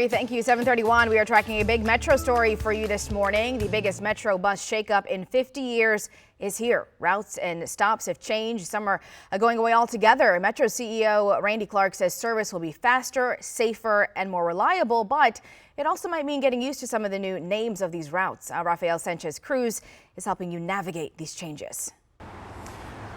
Thank you. 7:31. We are tracking a big Metro story for you this morning. The biggest Metro bus shakeup in 50 years is here. Routes and stops have changed. Some are going away altogether. Metro CEO Randy Clark says service will be faster, safer, and more reliable, but it also might mean getting used to some of the new names of these routes. Rafael Sanchez Cruz is helping you navigate these changes.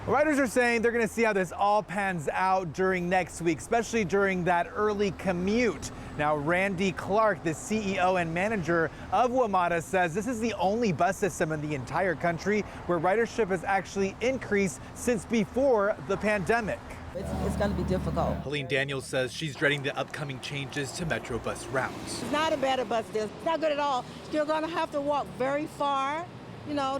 Riders are saying they're going to see how this all pans out during next week, especially during that early commute. Now, Randy Clark, the CEO and manager of WMATA, says this is the only bus system in the entire country where ridership has actually increased since before the pandemic. It's going to be difficult. Helene Daniels says she's dreading the upcoming changes to Metro bus routes. It's not a better bus deal. It's not good at all. You're going to have to walk very far.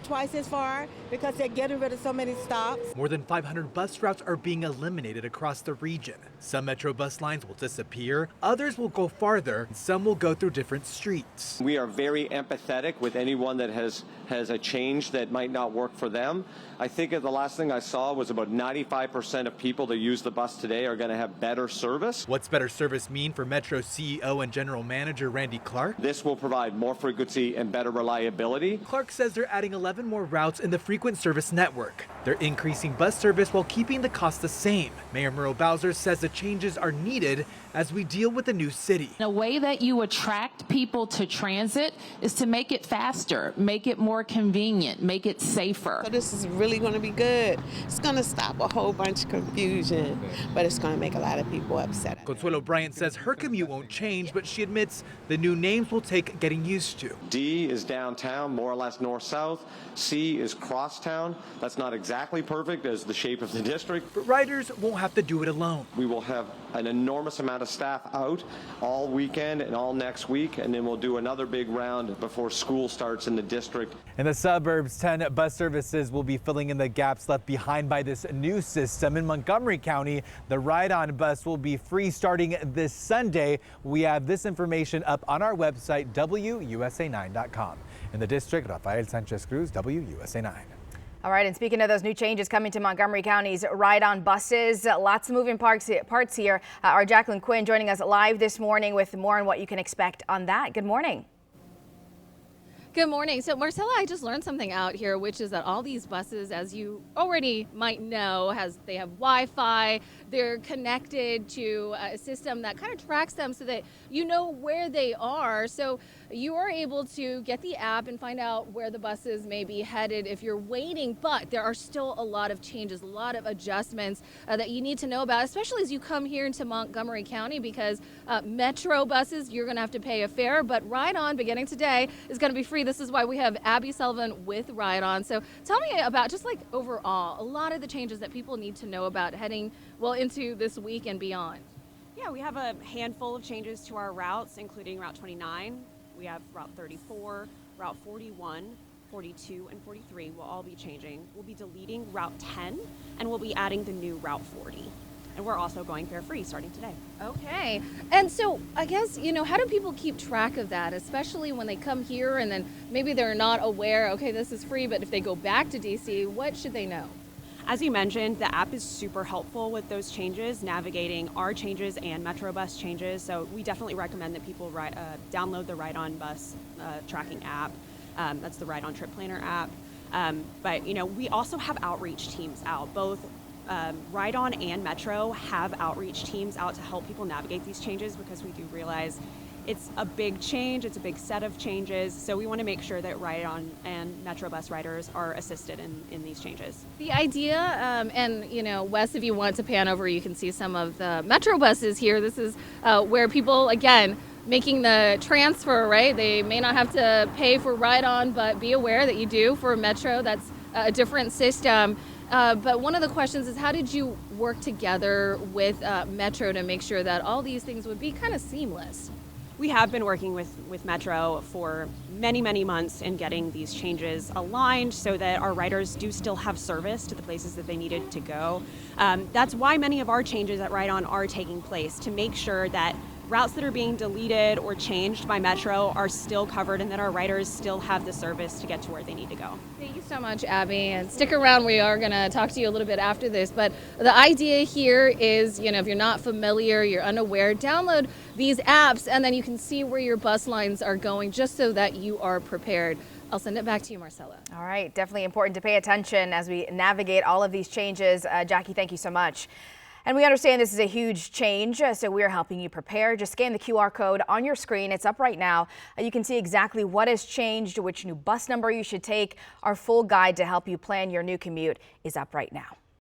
Twice as far because they're getting rid of so many stops. More than 500 bus routes are being eliminated across the region. Some Metro bus lines will disappear, others will go farther, and some will go through different streets. We are very empathetic with anyone that has a change that might not work for them. I think the last thing I saw was about 95% of people that use the bus today are going to have better service. What's better service mean for Metro CEO and General Manager Randy Clark? This will provide more frequency and better reliability. Clark says they're adding 11 more routes in the frequent service network. They're increasing bus service while keeping the cost the same. Mayor Merle Bowser says the changes are needed as we deal with the new city. A way that you attract people to transit is to make it faster, make it more convenient, make it safer. So this is really going to be good. It's going to stop a whole bunch of confusion, but it's going to make a lot of people upset. Consuelo Bryant says her commute won't change, but she admits the new names will take getting used to. D is downtown, more or less north-south. C is crosstown. That's not exactly perfect as the shape of the district. But riders won't have to do it alone. We will have an enormous amount of staff out all weekend and all next week, and then we'll do another big round before school starts in the district. In the suburbs, 10 bus services will be filling in the gaps left behind by this new system. In Montgomery County, the ride-on bus will be free starting this Sunday. We have this information up on our website, WUSA9.com. In the district, Rafael Sanchez Cruz, WUSA9. All right, and speaking of those new changes coming to Montgomery County's ride-on buses, lots of moving parts here. Our Jacqueline Quinn joining us live this morning with more on what you can expect on that. Good morning. Good morning. So Marcella, I just learned something out here, which is that all these buses, as you already might know, they have Wi-Fi. They're connected to a system that kind of tracks them so that you know where they are. So you are able to get the app and find out where the buses may be headed if you're waiting. But there are still a lot of changes, a lot of adjustments that you need to know about, especially as you come here into Montgomery County, because Metro buses, you're going to have to pay a fare, but Ride On beginning today is going to be free. This is why we have Abby Sullivan with Ride On. So tell me about just like overall, a lot of the changes that people need to know about heading into this week and beyond. Yeah, we have a handful of changes to our routes, including Route 29. We have Route 34, Route 41, 42, and 43 will all be changing. We'll be deleting Route 10, and we'll be adding the new Route 40. And we're also going fare free starting today. Okay. And so I guess, how do people keep track of that, especially when they come here and then maybe they're not aware, okay, this is free, but if they go back to DC, what should they know? As you mentioned, the app is super helpful with those changes, navigating our changes and Metro bus changes. So we definitely recommend that people download the Ride On Bus tracking app. That's the Ride On Trip Planner app. But we also have outreach teams out. Both Ride On and Metro have outreach teams out to help people navigate these changes, because we do realize it's a big change, it's a big set of changes, so we want to make sure that Ride On and Metro bus riders are assisted in these changes. The idea, and Wes, if you want to pan over, you can see some of the Metro buses here. This is where people, again, making the transfer, right? They may not have to pay for Ride On, but be aware that you do for Metro. That's a different system. But one of the questions is, how did you work together with Metro to make sure that all these things would be kind of seamless? We have been working with Metro for many, many months in getting these changes aligned so that our riders do still have service to the places that they needed to go. That's why many of our changes at Ride On are taking place, to make sure that routes that are being deleted or changed by Metro are still covered and that our riders still have the service to get to where they need to go. Thank you so much, Abby. And stick around. We are going to talk to you a little bit after this. But the idea here is, if you're not familiar, you're unaware, download these apps and then you can see where your bus lines are going just so that you are prepared. I'll send it back to you, Marcella. All right. Definitely important to pay attention as we navigate all of these changes. Jackie, thank you so much. And we understand this is a huge change, so we're helping you prepare. Just scan the QR code on your screen. It's up right now. You can see exactly what has changed, which new bus number you should take. Our full guide to help you plan your new commute is up right now.